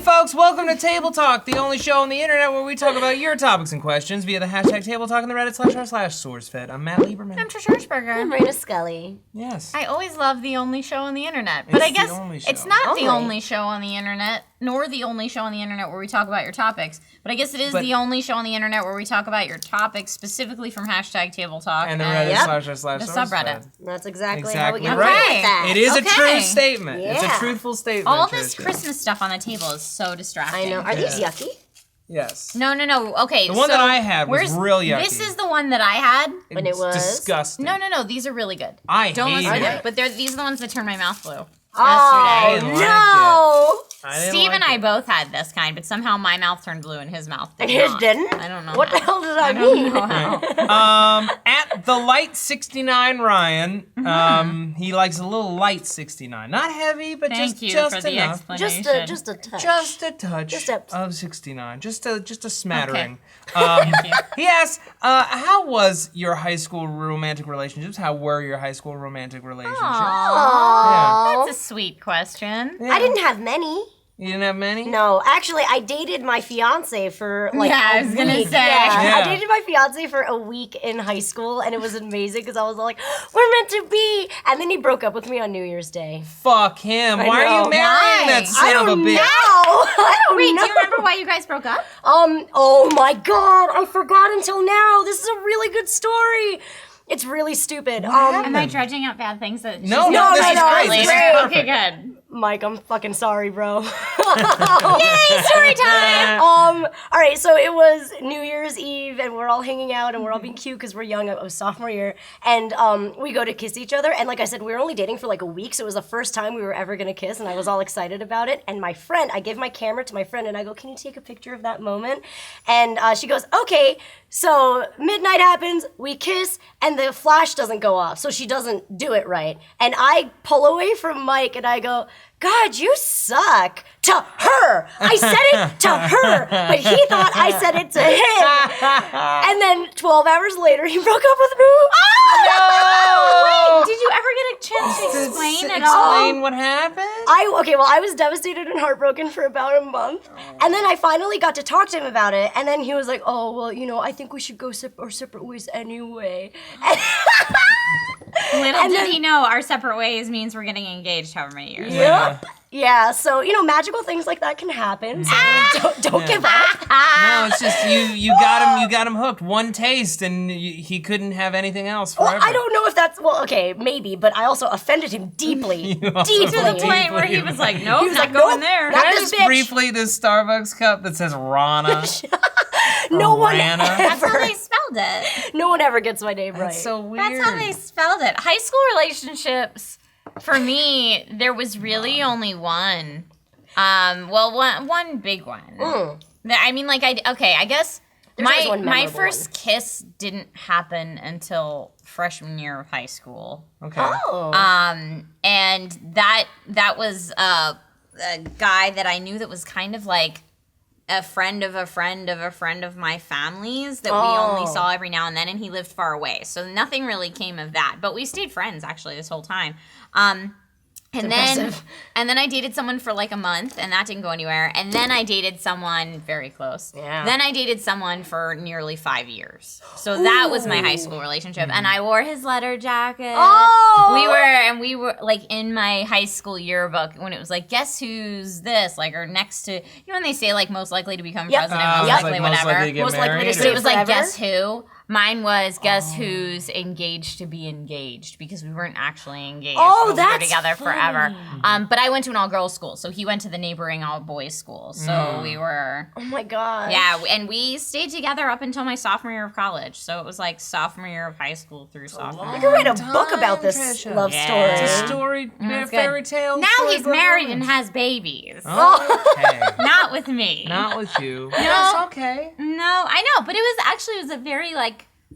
folks, welcome to Table Talk, the only show on the internet where we talk about your topics and questions via the hashtag Table Talk and the Reddit /r/SourceFed. I'm Matt Lieberman. I'm Trisha Hirschberger. I'm Reina Scully. Yes. I always love the only show on the internet, but I guess it's not the only show on the internet, nor the only show on the internet where we talk about your topics, but I guess it is the only show on the internet where we talk about your topics specifically from hashtag Table Talk and the Reddit the subreddit. That's exactly how we get right. with that. It is a true statement. Yeah. It's a truthful statement. All this Christmas stuff on the table is so distracting. I know. Are these yucky? Yes. No. Okay. The one that I had was real yucky. This is the one that I had. When it was disgusting. No. These are really good. I don't hate listen to it. them, but these are the ones that turned my mouth blue. Oh no! Steve and I both had this kind, but somehow my mouth turned blue and his mouth did His not. didn't? I don't know. What the hell does that mean? I don't know how. At the light 69 Ryan, he likes a little light 69, not heavy, but just enough. Just a touch. Just a touch of 69, just a smattering. Okay. Thank you. He asks, how was your high school romantic relationships? How were your high school romantic relationships? Aww. Yeah. That's a sweet question. I didn't have many. You didn't have many? No, actually, I dated my fiance for like I was gonna say. I dated my fiance for a week in high school, and it was amazing because I was like, we're meant to be. And then he broke up with me on New Year's Day. Fuck him. Why are you marrying that son of a bitch? I don't know. Wait, do you remember why you guys broke up? Oh my God, I forgot until now. This is a really good story. It's really stupid. Am I dredging up bad things that No, this is great. This is great. Okay, good. Mike, I'm fucking sorry, bro. Yay, story time! All right, so it was New Year's Eve, and we're all hanging out, and we're all being cute because we're young. It was sophomore year, and we go to kiss each other. And like I said, we were only dating for like a week, so it was the first time we were ever gonna kiss, and I was all excited about it. And my friend, I gave my camera to my friend, and I go, "Can you take a picture of that moment?" And she goes, "Okay." So midnight happens, we kiss, and the flash doesn't go off, so she doesn't do it right. And I pull away from Mike, and I go, "God, you suck." To her. I said it to her, but he thought I said it to him. And then 12 hours later, he broke up with me. Oh! Wait, did you ever get a chance to explain at all? Explain what happened? I was devastated and heartbroken for about a month. And then I finally got to talk to him about it. And then he was like, "Oh, well, I think we should go our separate ways anyway." Little did he know our separate ways means we're getting engaged however many years later. Yeah, so, magical things like that can happen. So don't give up. No, it's just you got him hooked. One taste and he couldn't have anything else forever. Well, I don't know if that's, okay, maybe, but I also offended him deeply. To the point where he was like, "Nope, not going there." Can I just briefly this Starbucks cup that says Rana? No one ever. That's how they spelled it. No one ever gets my name right. That's so weird. That's how they spelled it. High school relationships, for me, there was really only one. One big one. I mean, I guess my first kiss didn't happen until freshman year of high school. Okay. Oh. And that was a guy that I knew that was kind of like a friend of a friend of a friend of my family's that we only saw every now and then, and he lived far away. So nothing really came of that. But we stayed friends, actually, this whole time. And then I dated someone for like a month, and that didn't go anywhere. And then I dated someone very close. Yeah. Then I dated someone for nearly 5 years. So that was my high school relationship. And I wore his letter jacket. Oh! We were like in my high school yearbook when it was like, "Guess who's this?" Like, or next to, when they say like most likely to become president, most likely whatever. Most likely to So it was like, forever? "Guess who?" Mine was guess who's engaged to be engaged, because we weren't actually engaged. Oh, but we were that's together funny. forever. But I went to an all-girls school, so he went to the neighboring all-boys school. So we were... Oh my God. Yeah, and we stayed together up until my sophomore year of college. So it was like sophomore year of high school through sophomore year. You could write a book about this love story. It's a story, fairy tale. Now he's married and has babies. Okay. Not with me. Not with you. No. It's okay. No, I know, but it was a very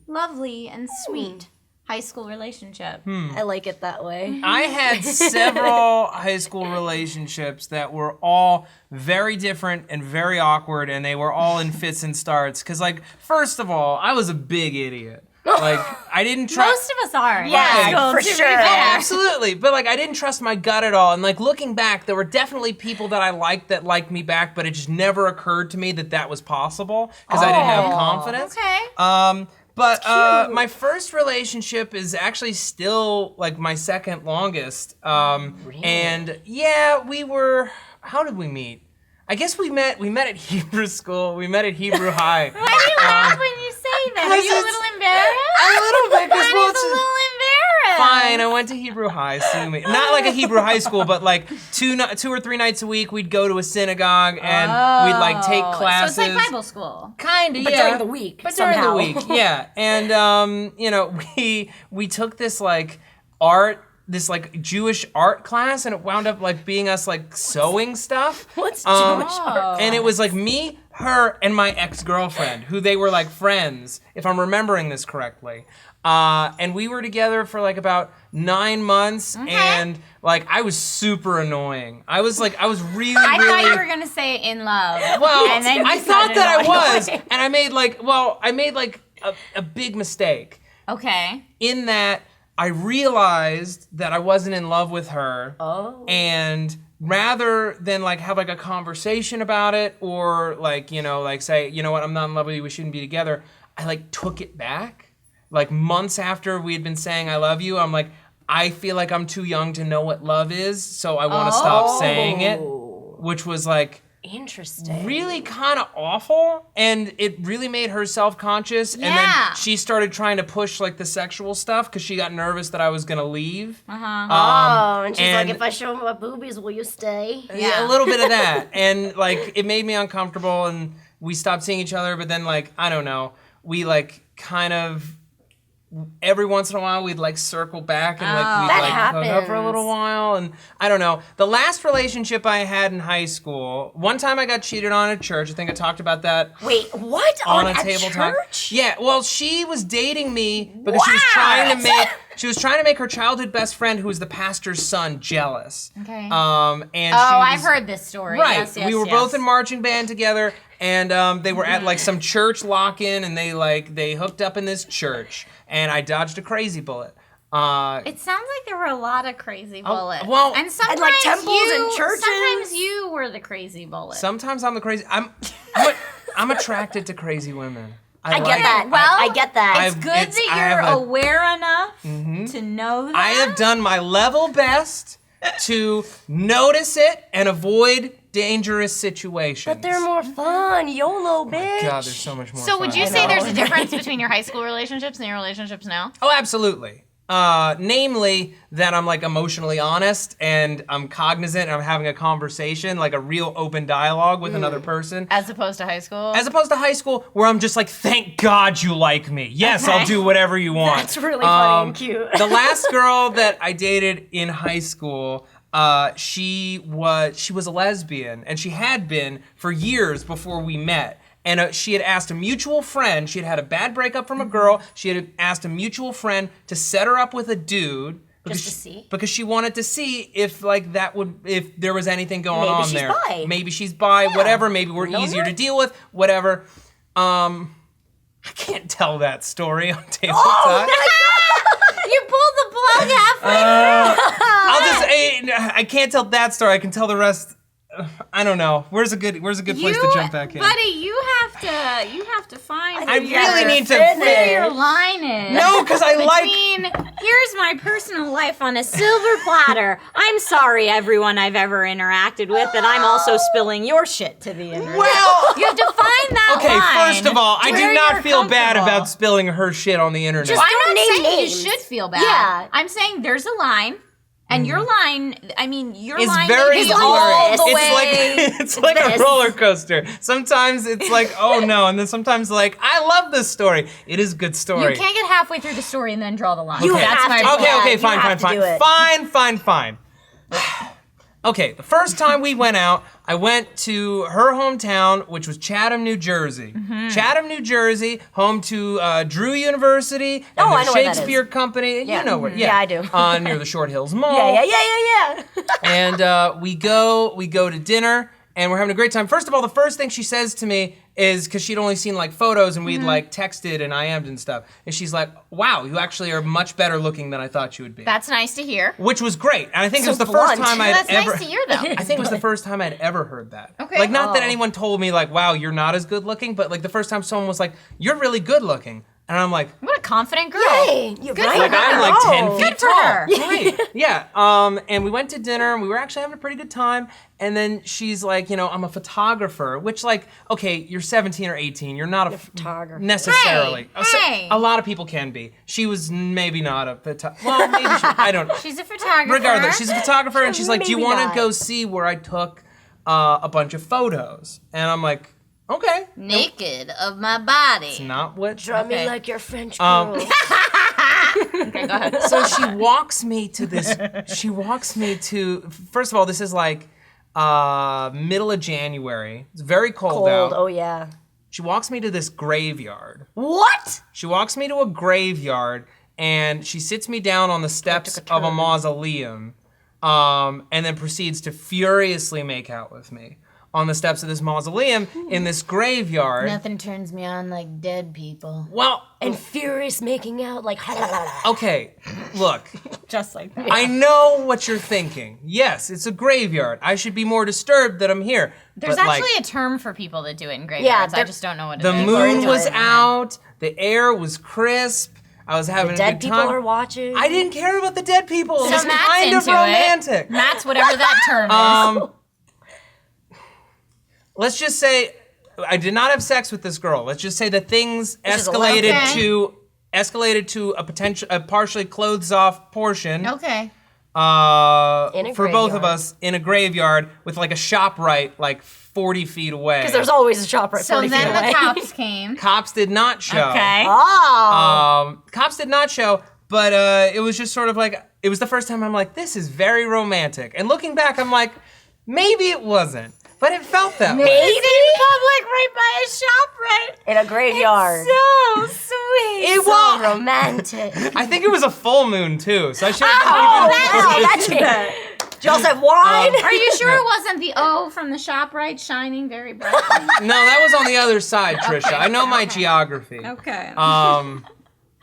lovely and sweet high school relationship. I like it that way. I had several high school relationships that were all very different and very awkward, and they were all in fits and starts. Because, first of all, I was a big idiot. Like, I didn't trust. Most of us are. Yeah, for sure. Absolutely, but like I didn't trust my gut at all. And like looking back, there were definitely people that I liked that liked me back, but it just never occurred to me that that was possible because I didn't have confidence. Okay. But my first relationship is actually still like my second longest. Really? And yeah, we were. How did we meet? I guess we met at Hebrew school. We met at Hebrew High. Why do you laugh when you say that? Are you a little embarrassed? A little bit, because well, Ronnie's a little embarrassed. fine. I went to Hebrew High. Sue me. Not like a Hebrew high school, but like 2 or 3 nights a week, we'd go to a synagogue and we'd like take classes. So it's like Bible school. Kind of, But yeah. during the week, But somehow. during the week, yeah. And you know, we took this like art. This like Jewish art class, and it wound up like being us like sewing stuff. What's Jewish art? And it was like me, her, and my ex-girlfriend, who they were like friends, if I'm remembering this correctly. And we were together for like about 9 months, and like I was super annoying. I was really, I thought you were gonna say in love. well, and then I you thought said that I annoying. was, and I made like a big mistake. Okay. In that I realized that I wasn't in love with her. Oh. And rather than like have like a conversation about it or like, you know, like say, you know what, I'm not in love with you, we shouldn't be together, I like took it back. Like months after we had been saying I love you, I'm like, I feel like I'm too young to know what love is, so I want to stop saying it, which was like Interesting. really kind of awful, and it really made her self-conscious. And then Yeah. she started trying to push like the sexual stuff because she got nervous that I was gonna leave. Oh, and she's and- like, if I show my boobies, will you stay? Yeah, a little bit of that, and like it made me uncomfortable, and we stopped seeing each other. But then like I don't know, we like kind of every once in a while we'd like circle back and like we'd That like hook up for a happens. little while, and I don't know. The last relationship I had in high school, one time I got cheated on at church. I think I talked about that. Wait, what? On a at table church? talk. Yeah, well, she was dating me because she was trying to make her childhood best friend, who was the pastor's son, jealous. Okay. And Oh, she I've was, heard this story. right. Yes, We were yes. both in marching band together, and they were at like some church lock-in, and they hooked up in this church, and I dodged a crazy bullet. It sounds like there were a lot of crazy bullets. well- and sometimes like temples you, and churches. Sometimes you were the crazy bullet. Sometimes I'm the crazy. I'm attracted to crazy women. I like- get that. Well, I get that. It's good it's- that I you're have a- aware enough to know that. I have done my level best to notice it and avoid dangerous situations. But they're more fun. YOLO, bitch. God, there's so much more. So would fun. you say know. there's a difference between your high school relationships and your relationships now? Oh, absolutely. Namely, that I'm like emotionally honest and I'm cognizant and I'm having a conversation, like a real open dialogue with another person. As opposed to high school? As opposed to high school, where I'm just like, thank God you like me. Yes, I'll do whatever you want. That's really funny and cute. The last girl that I dated in high school, she was a lesbian, and she had been for years before we met. And she had asked a mutual friend, she had had a bad breakup from a girl, she had asked a mutual friend to set her up with a dude. Just to see? Because she wanted to see if like if there was anything going Maybe on she's there. bi. Maybe she's bi, whatever, maybe we're No, easier no. to deal with, whatever. I can't tell that story on Table Oh, Talk. You pulled the plug halfway I can't tell that story. I can tell the rest. I don't know. Where's a good place to jump back in? Buddy, you have to find I where really your- need to where your line is. No, because I like. Between, here's my personal life on a silver platter. I'm sorry, everyone I've ever interacted with, that I'm also spilling your shit to the internet. Well, You have to find that okay. line. First of all, I do where not you're feel bad comfortable. about spilling her shit on the internet. Just- I'm Don't not name saying names. you should feel bad. Yeah. I'm saying there's a line, and your line, I mean, your It's line very is hard. all the It's way. It's like a this. roller coaster. Sometimes it's like, oh no, and then sometimes like, I love this story. It is a good story. You can't get halfway through the story and then draw the line. You Okay. That's have my to. point. Yeah, Okay, you fine. have to do it. Fine. Okay, the first time we went out, I went to her hometown, which was Chatham, New Jersey. Mm-hmm. Chatham, New Jersey, home to Drew University and Oh, the I know where that Shakespeare Company. Yeah. You know where? Mhm. Yeah, I do. Near the Short Hills Mall. Yeah. And we go to dinner, and we're having a great time. First of all, the first thing she says to me is, because she'd only seen like photos and we'd like texted and IM'd and stuff, and she's like, wow, you actually are much better looking than I thought you would be. That's nice to hear. Which was great. And I think it was the blunt. first time I'd That's ever... nice to hear, though. I think it was the first time I'd ever heard that. Okay. Like, not that anyone told me like, wow, you're not as good looking, but like the first time someone was like, you're really good looking. And I'm like, What a confident girl. Yay! You're Good right. for like I'm her. like 10 Oh. feet Good for tall. her. Great. Yeah. And we went to dinner and we were actually having a pretty good time. And then she's like, you know, I'm a photographer, which like, okay, you're 17 or 18. You're not a photographer. necessarily. Hey. A lot of people can be. She was maybe not a photographer. Well, maybe she, I don't know. She's a photographer. Regardless, she's a photographer and she's like, do you Maybe want not. to go see where I took a bunch of photos? And I'm like, okay. Naked of my body. Not what. Draw me Okay. like your French girl. Okay, go ahead. So she walks me to this. She walks me to. First of all, this is like middle of January. It's very cold out. Oh yeah. She walks me to this graveyard. What? She walks me to a graveyard and she sits me down on the steps of a mausoleum, and then proceeds to furiously make out with me on the steps of this mausoleum in this graveyard. Nothing turns me on like dead people. Well, And furious making out like. okay, look. Just like that. I know what you're thinking. Yes, it's a graveyard. I should be more disturbed that I'm here. There's But, actually like, a term for people that do it in graveyards. I there- just don't know what it the is. moon into was it. out. The air was crisp. I was having a Dead good people time. are watching. I didn't care about the dead people. It So was Matt's kind of into romantic. it. Matt's whatever that term is. Let's just say I did not have sex with this girl. Let's just say that things is escalated okay. to a partially clothes off portion. Okay. In a For both of graveyard. us in a graveyard with like a ShopRite like 40 feet away. Because there's always a shop right So 40 feet then away. the cops came. Cops did not show. Okay. Oh. Cops did not show, but it was just sort of like, it was the first time I'm like, this is very romantic. And looking back, I'm like, maybe it wasn't, but it felt that way. Maybe Public right by a shop, right? in a graveyard. So sweet. It So was. romantic. I think it was a full moon too, so I should have Oh, been that's it. Did you also have wine? Are you sure it wasn't the O from the shop right shining very brightly? No, that was on the other side, Trisha. I know my geography. Okay.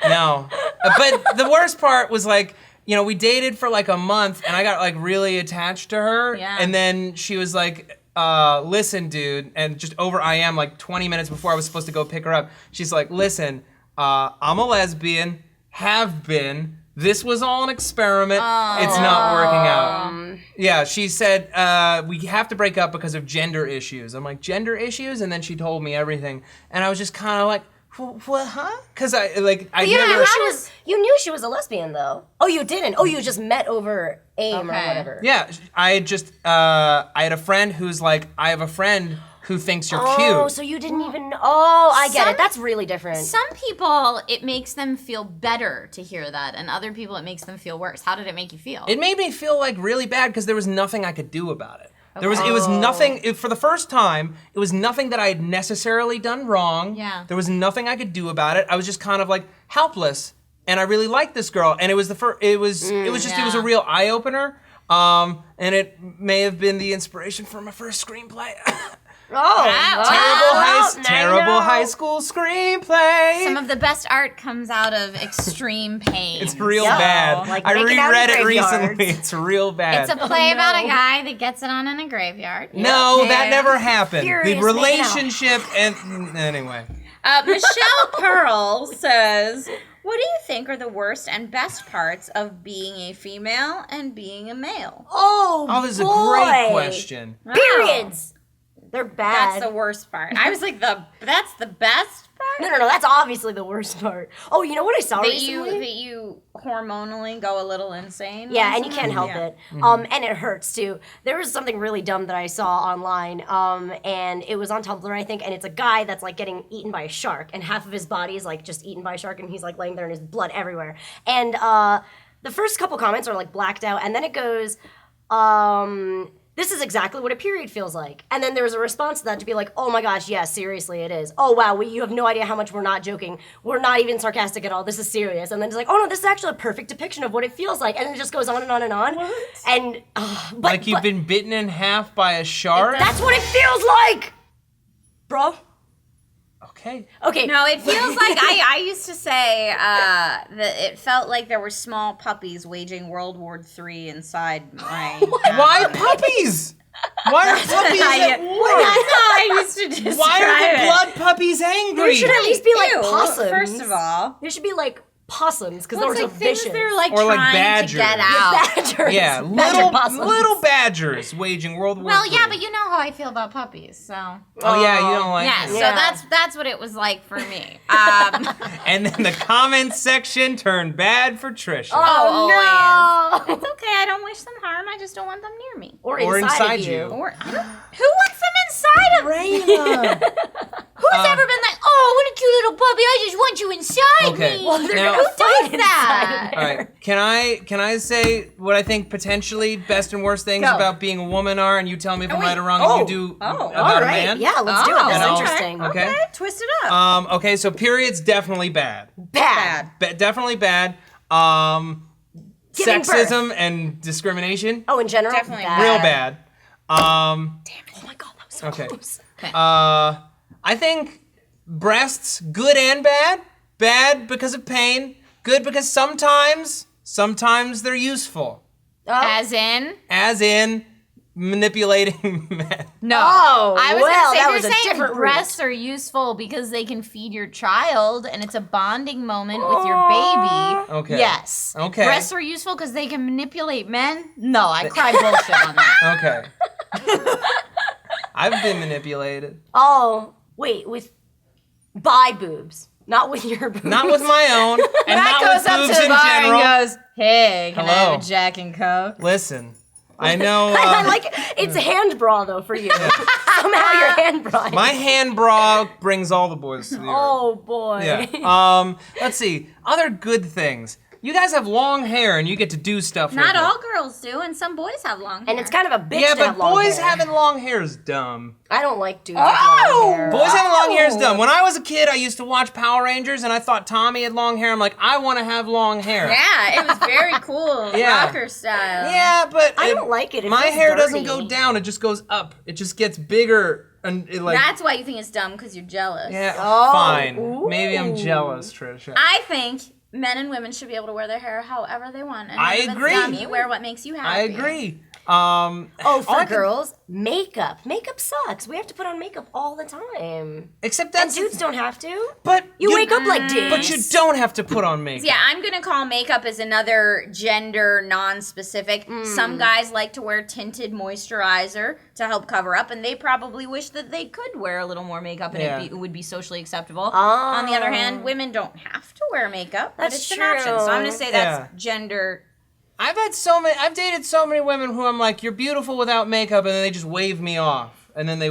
No. But the worst part was like, you know, we dated for like a month and I got like really attached to her. Yeah. And then she was like, listen, dude, and just over IM like 20 minutes before I was supposed to go pick her up, she's like, listen, I'm a lesbian, have been. This was all an experiment. It's not working out. Yeah, she said, we have to break up because of gender issues. I'm like, gender issues? And then she told me everything. And I was just kind of like, what, huh? Because I never... You knew she was a lesbian, though. Oh, you didn't. Oh, you just met over AIM or Okay. whatever. Yeah, I had just, I had a friend who's like, I have a friend who thinks you're Oh, cute. so you didn't even. Oh, I get Some- it. That's really different. Some people, it makes them feel better to hear that, and other people, it makes them feel worse. How did it make you feel? It made me feel like really bad because there was nothing I could do about it. It was nothing, for the first time, it was nothing that I had necessarily done wrong. Yeah. There was nothing I could do about it. I was just kind of like helpless. And I really liked this girl. And it was it was a real eye opener. And it may have been the inspiration for my first screenplay. Terrible high school screenplay. Some of the best art comes out of extreme pain. It's real bad. like I making out in reread it graveyards. recently. It's real bad. It's a play about a guy that gets it on in a graveyard. No, that Yeah. never happened. Furious The making out. relationship and anyway. Michelle Pearl says, what do you think are the worst and best parts of being a female and being a male? Oh, this is a great question. Periods. They're bad. That's the worst part. I was like, that's the best part? No. That's obviously the worst part. Oh, you know what I saw That recently? you hormonally go a little insane? Yeah, once and you in a can't while? help Yeah. it. And it hurts too. There was something really dumb that I saw online, and it was on Tumblr, I think, and it's a guy that's like getting eaten by a shark, and half of his body is like just eaten by a shark, and he's like laying there and his blood everywhere. And the first couple comments are like blacked out, and then it goes, this is exactly what a period feels like. And then there's a response to that to be like, oh my gosh, yeah, seriously, it is. Oh wow, you have no idea how much we're not joking. We're not even sarcastic at all. This is serious. And then it's like, oh no, this is actually a perfect depiction of what it feels like. And it just goes on and on and on. What? And like you've been bitten in half by a shark? that's what it feels like, bro. Okay. No, it feels like I used to say that it felt like there were small puppies waging World War III inside my. Why puppies? Why are puppies at war? That's how I used to describe Why are the it. blood puppies angry? There should at least be like Ew, possums. First of all. There should be like possums because Well, those it's are like things vicious. they're like Or like trying badgers. to get out. Badgers. Yeah, Badger possums. little badgers waging World War Well, III. yeah, but you know how I feel about puppies, so. Oh yeah, you don't like Yeah, it. so Yeah. that's what it was like for me. And then the comments section turned bad for Trisha. Oh, no. It's okay, I don't wish them harm, I just don't want them near me. Or Or inside inside of you. you. Or, who wants them inside of Reina. Who's ever been like, oh, what a cute little puppy, I just want you inside Okay. me? Well, they're Now- gonna Who fight does that? inside All right, can I say what I think potentially best and worst things Go. about being a woman are, and you tell me if I'm wait. right or wrong, Oh. and you do Oh. about All a right. man? Yeah, let's do it. Oh, That's okay. interesting. Okay. Twist it up. Okay, so periods definitely bad. Bad. Definitely bad. Giving Sexism and discrimination, Oh, in general, Definitely bad. real bad. Oh my god, that was so Okay. close. I think breasts, good and bad. Bad because of pain. Good because sometimes they're useful. As in? As in manipulating men. No. Oh, I was well, gonna say, that if was you're a saying different breasts are useful because they can feed your child and it's a bonding moment with your baby. Okay. Yes. Okay. Breasts are useful because they can manipulate men. No, I cry bullshit on that. Okay. I've been manipulated. Oh, wait, by boobs, not with your boobs. Not with my own, and Matt not goes with up boobs to the in bar general. and goes, "Hey, can I Hello. have a Jack and Coke?" Listen, I know I like it. It's hand bra though for you. Somehow your hand bra. my hand bra brings all the boys to the earth. Oh boy. Yeah. Let's see. Other good things. You guys have long hair and you get to do stuff. Not with it. all girls do, and some boys have long hair. And it's kind of a bitch Yeah, to but have long boys hair. having long hair is dumb. I don't like dudes with long hair. Boys having long hair is dumb. When I was a kid, I used to watch Power Rangers and I thought Tommy had long hair. I'm like, I want to have long hair. Yeah, it was very cool, Yeah. rocker style. Yeah, but I don't like it. It my feels hair dirty. doesn't go down. It just goes up. It just gets bigger and it like. That's why you think it's dumb because you're jealous. Yeah, Oh, fine. Maybe I'm ooh. jealous, Trisha. I think men and women should be able to wear their hair however they want. And I if it's agree. dumb, you wear what makes you happy. I agree. Oh, all for I can- girls, makeup. Makeup sucks. We have to put on makeup all the time. Except And that's dudes don't have to. But You wake up like dudes. But you don't have to put on makeup. Yeah, I'm gonna call makeup as another gender non-specific. Some guys like to wear tinted moisturizer to help cover up, and they probably wish that they could wear a little more makeup and Yeah. it would be socially acceptable. On the other hand, women don't have to wear makeup, but That's it's an option. So I'm gonna say that's Yeah. gender. I've dated so many women who I'm like, you're beautiful without makeup, and then they just wave me off, and then they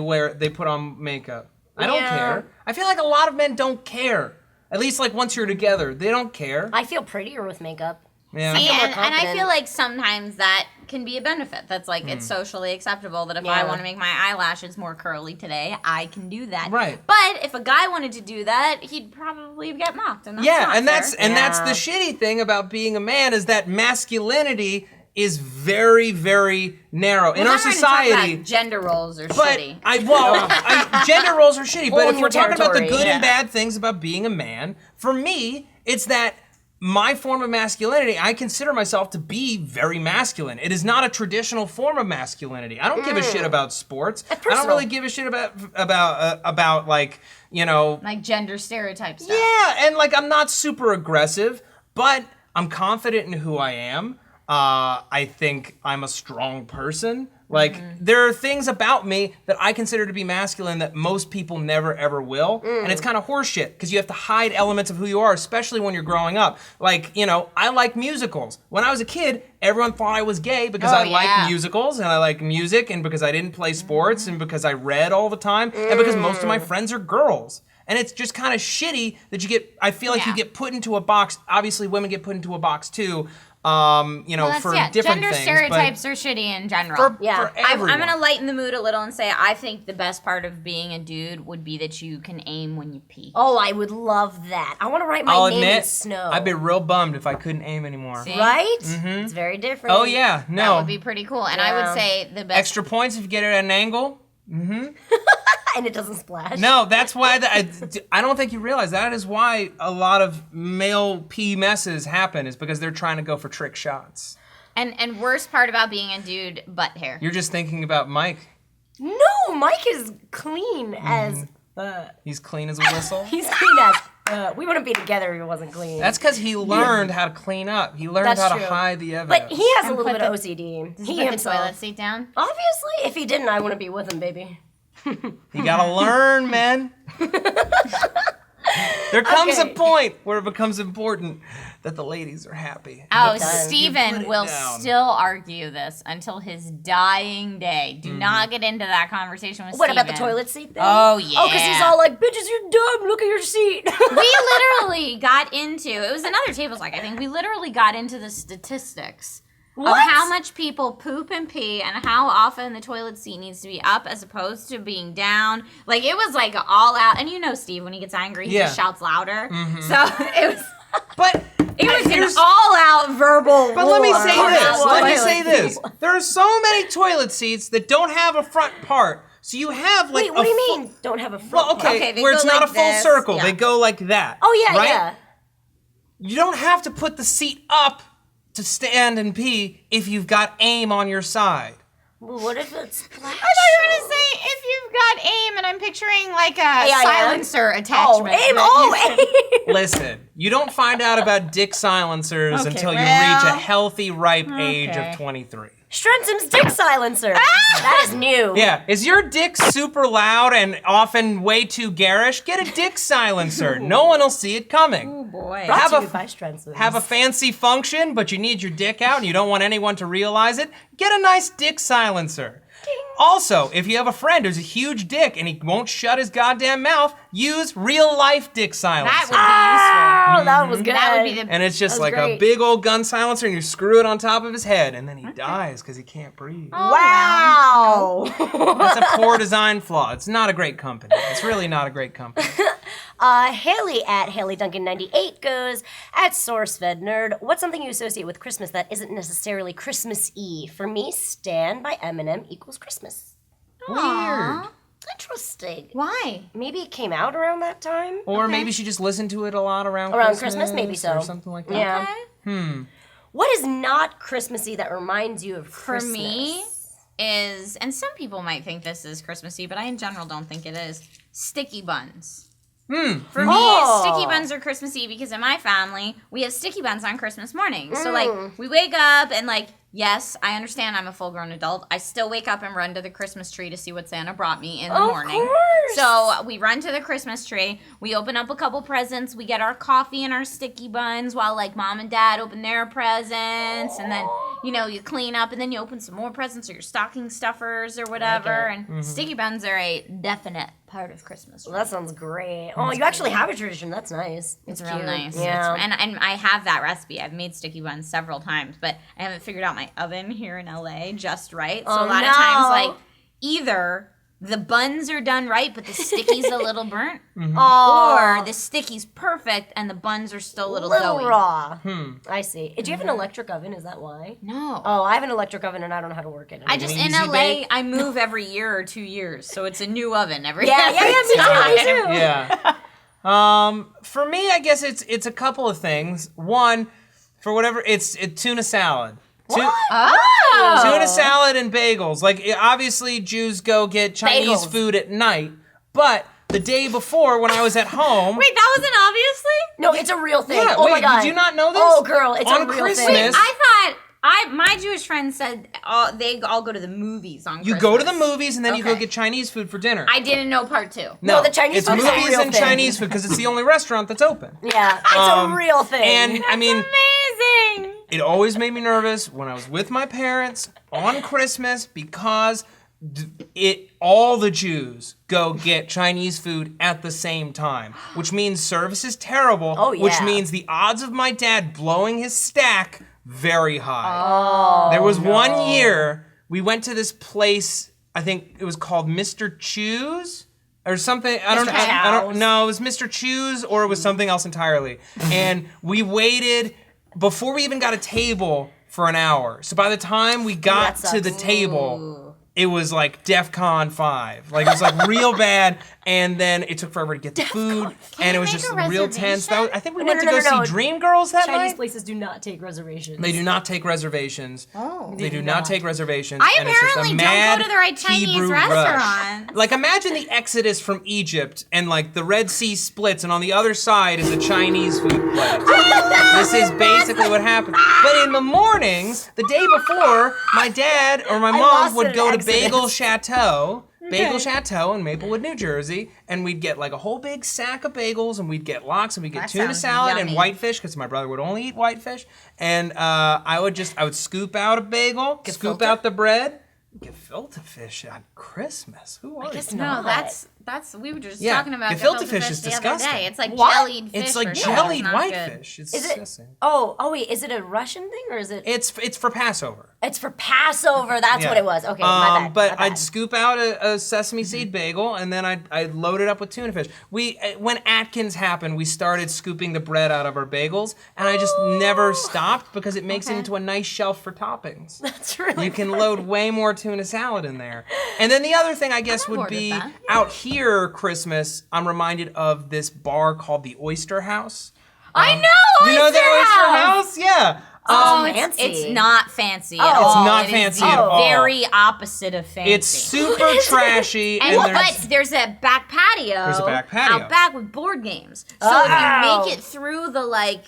put on makeup. I don't Yeah. care. I feel like a lot of men don't care. At least like once you're together, they don't care. I feel prettier with makeup. Yeah. See, feel more and I confident. feel like sometimes that can be a benefit. That's like it's socially acceptable that if I Yeah. want to make my eyelashes more curly today, I can do that. Right. But if a guy wanted to do that, he'd probably get mocked. And that's Yeah, not and fair. that's the shitty thing about being a man is that masculinity is very, very narrow in Well, our then we're gonna talk society. about gender roles are But shitty. gender roles are shitty. But Whole if new we're talking about the territory, good and yeah. bad things about being a man, for me, it's that my form of masculinity, I consider myself to be very masculine. It is not a traditional form of masculinity. I don't give a shit about sports. I don't personal. really give a shit about like, you know, like gender stereotype stuff. yeah, and like I'm not super aggressive, but I'm confident in who I am. I think I'm a strong person. Like, there are things about me that I consider to be masculine that most people never ever will. And it's kind of horseshit because you have to hide elements of who you are, especially when you're growing up. Like, you know, I like musicals. When I was a kid, everyone thought I was gay because I like musicals and I like music and because I didn't play sports and because I read all the time and because most of my friends are girls. And it's just kind of shitty that I feel like you get put into a box. Obviously, women get put into a box too. for different gender things. stereotypes are shitty in general. For I'm everyone. gonna lighten the mood a little and say I think the best part of being a dude would be that you can aim when you pee. Oh, I would love that. I want to write my I'll name in admit, snow. I'd be real bummed if I couldn't aim anymore. See? Right? It's very different. Oh yeah, That no. would be pretty cool. And I would say the best. Extra points if you get it at an angle. And it doesn't splash. No, that's why I don't think you realize that is why a lot of male pee messes happen is because they're trying to go for trick shots. And worst part about being a dude, butt hair. You're just thinking about Mike. No, Mike is clean as. He's clean as a whistle. He's clean as. We wouldn't be together if he wasn't clean. That's because he learned how to clean up. He learned That's how to true. hide the evidence. But he has a And little put bit of the- OCD. Put He the himself. toilet seat down. Obviously, if he didn't, I wouldn't be with him, baby. You gotta learn, man. There comes a Okay. point where it becomes important that the ladies are happy. Oh, It does. You put Steven it will down. still argue this until his dying day. Do not get into that conversation with What Steven. about the toilet seat thing? Oh, yeah. Oh, because he's all like, bitches, you're dumb. Look at your seat. We literally got into, it was another table talk, I think. We literally got into the statistics of What? how much people poop and pee and how often the toilet seat needs to be up as opposed to being down. Like, it was like all out. And you know Steve, when he gets angry, he Yeah. just shouts louder. So it was... But It was here's- an all-out verbal But let me war say on this. that Let me toilet say this. seat. There are so many toilet seats that don't have a front part. So you have like Wait, what do a you full- mean? Don't have a front Well, okay, Okay, they where go it's not like a full this, circle. yeah. They go like that. Oh, yeah, right? yeah. You don't have to put the seat up to stand and pee if you've got aim on your side. Well, what if it's splash? I thought you were gonna say if you've got aim, and I'm picturing like a AIM? silencer Oh, attachment. aim. that Oh, aim. Listen, you don't find out about dick silencers Okay, until you well, reach a healthy, ripe age okay. of 23. Strenson's dick silencer. That is new. Yeah, is your dick super loud and often way too garish? Get a dick silencer. No one will see it coming. Oh, boy. Brought Have to a- you by Strenson's. Have a fancy function, but you need your dick out and you don't want anyone to realize it? Get a nice dick silencer. Also, if you have a friend who's a huge dick and he won't shut his goddamn mouth, use real life dick silencer. That would be useful. Oh, that was good. That would be the And it's just That like was a great. big old gun silencer and you screw it on top of his head and then he dies because he can't breathe. Wow. That's a poor design flaw. It's not a great company. It's really not a great company. Haley at HaleyDuncan98 goes, at SourceFedNERD, what's something you associate with Christmas that isn't necessarily Christmas-y? For me, Stand by Eminem equals Christmas. Weird. Interesting. Why? Maybe it came out around that time? Or maybe she just listened to it a lot around Christmas, maybe so. Or something like that. Yeah. What is not Christmassy that reminds you of For Christmas? me is, and some people might think this is Christmassy, but I in general don't think it is, sticky buns. For me, Oh. sticky buns are Christmassy because in my family, we have sticky buns on Christmas morning. So, like, we wake up and, like, yes, I understand I'm a full-grown adult. I still wake up and run to the Christmas tree to see what Santa brought me in the morning. course. So we run to the Christmas tree. We open up a couple presents. We get our coffee and our sticky buns while, like, mom and dad open their presents. And then, you know, you clean up and then you open some more presents or your stocking stuffers or whatever. And sticky buns are a definite part of Christmas. Well, that sounds great. Oh, you actually have a tradition. That's nice. It's real cute. nice. Yeah. And I have that recipe. I've made sticky buns several times, but I haven't figured out my oven here in LA just right. So Oh, a lot no. of times, like, either the buns are done right, but the sticky's a little burnt, or the sticky's perfect and the buns are still a little doughy. raw. I see. Do you have an electric oven? Is that why? No. Oh, I have an electric oven and I don't know how to work it. I just, an in easy LA, bake? I move every year or 2 years, so it's a new oven every yeah, every me too, time. me too. Yeah. For me, I guess it's a couple of things. One, for whatever, it's tuna salad. Oh. Tuna salad and bagels. Like, obviously, Jews go get Chinese Bagels. food at night, but the day before when I was at home... Wait, that wasn't obviously? No, it's a real thing. Yeah, oh my wait, god. did you not know this? Oh, girl, it's On a real Christmas- thing. I thought my Jewish friends said they all go to the movies on You Christmas. go to the movies and then you go Okay. get Chinese food for dinner. I didn't know part two. No, the Chinese it's food is a movies real and thing. Chinese food because it's the only restaurant that's open. Yeah, it's a real thing. And I mean, Amazing. it always made me nervous when I was with my parents on Christmas because all the Jews go get Chinese food at the same time, which means service is terrible. Oh, Which yeah. means the odds of my dad blowing his stack very high. There was one year we went to this place, I think it was called Mr. Choose or something. I don't know, it was Mr. Choose or it was something else entirely. And we waited before we even got a table for an hour. So by the time we got to the table, it was like DEFCON 5. Like it was like real bad, and then it took forever to get the food, and it was just real tense. I think we went to go see Dreamgirls that Chinese night. places do not take reservations. They do not take reservations. They do not take reservations. I and it's just a apparently mad don't go to the right Chinese Hebrew rush. restaurants. Like imagine the Exodus from Egypt, and like the Red Sea splits, and on the other side is a Chinese food place. This is basically what happened. But in the mornings, the day before, my dad or my mom would go to Bagel Chateau in Maplewood, New Jersey, and we'd get like a whole big sack of bagels, and we'd get lox, and we'd get That tuna sounds salad yummy. and whitefish, because my brother would only eat whitefish. And I would scoop out a bagel, scoop out the bread, get gefilte fish on Christmas. Who are you? No, that's we were just Yeah, talking about gefilte gefilte fish fish is the other disgusting. day. It's like What? jellied fish. It's like for sure. jellied It's not good. whitefish. It's Is it? disgusting. Oh wait, is it a Russian thing or is it? It's for Passover. It's for Passover. That's Yeah. what it was. Okay, my bad. But my bad. I'd scoop out a sesame seed bagel, and then I'd load it up with tuna fish. When Atkins happened, we started scooping the bread out of our bagels, and I just never stopped because it makes it into a nice shelf for toppings. That's really. You can load way more tuna salad in there. And then the other thing I guess on would board with be that. out here Christmas, I'm reminded of this bar called the Oyster House. I know. You know the Oyster House. House? Yeah. fancy. It's not fancy Oh. at It's all. not It fancy is at the all. very opposite of fancy. It's super trashy, and but there's a back patio. There's a back patio. out back with board games. So if you make it through the like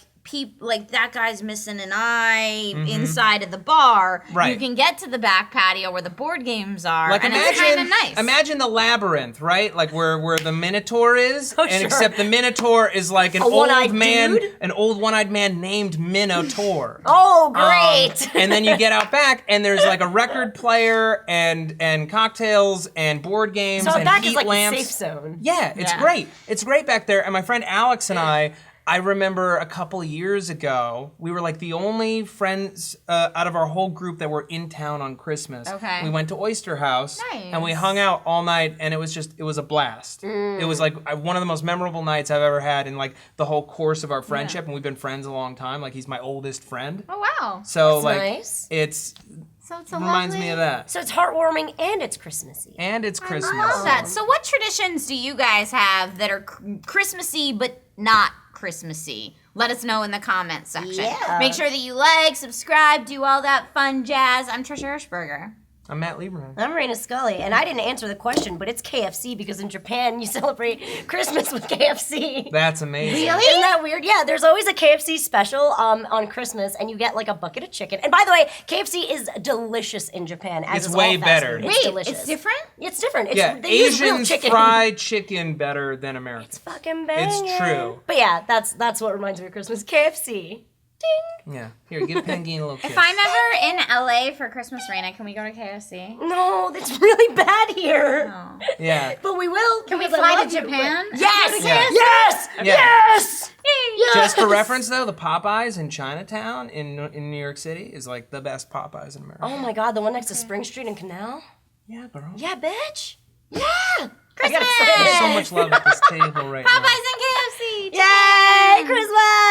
that guy's missing an eye inside of the bar, Right. you can get to the back patio where the board games are, like and it's kind of nice. imagine the labyrinth, right? Like where the Minotaur is, Oh, and sure. except the Minotaur is like an one-eyed old man, dude? an old one-eyed man named Minotaur. Oh, great! And then you get out back, and there's like a record player and cocktails and board games so and back heat is like lamps. the safe zone. Yeah, it's Yeah. great. It's great back there. And my friend Alex and I remember a couple years ago, we were like the only friends out of our whole group that were in town on Christmas. Okay. We went to Oyster House and we Nice. hung out all night, and it was a blast. It was like one of the most memorable nights I've ever had in like the whole course of our friendship, and we've been friends a long time. Like he's my oldest friend. Oh wow! So That's like nice. it's So it's a reminds lovely... me of that. So it's heartwarming and it's Christmassy. And it's Christmas. I love that. So what traditions do you guys have that are Christmassy but not Christmassy? Let us know in the comments section. Yeah. Make sure that you like, subscribe, do all that fun jazz. I'm Trisha Hirschberger. I'm Matt Lieberman. I'm Reina Scully, and I didn't answer the question, but it's KFC because in Japan you celebrate Christmas with KFC. That's amazing. Isn't that weird? Yeah, there's always a KFC special on Christmas, and you get like a bucket of chicken. And by the way, KFC is delicious in Japan. As It's is way all fast better. food. Wait, It's delicious. It's different? It's different. It's, Yeah, they use real Asians chicken. fry chicken better than Americans. Fucking banging. It's true. But yeah, that's what reminds me of Christmas. KFC. Ding. Yeah. Here, give Penguin a little kiss. If I'm ever in LA for Christmas, Reina, can we go to KFC? No, that's really bad here. Oh. Yeah. But we will. Can we because I fly love to you. Japan? Yes! Yeah. Yes! Yeah. Yes! Yes! Just for reference, though, the Popeyes in Chinatown in New York City is like the best Popeyes in America. Oh my god, the one next to Spring Street and Canal? Yeah, girl. Yeah, bitch. Yeah. Christmas! There's so much love at this table right now. Popeyes and KFC! Yay! Christmas!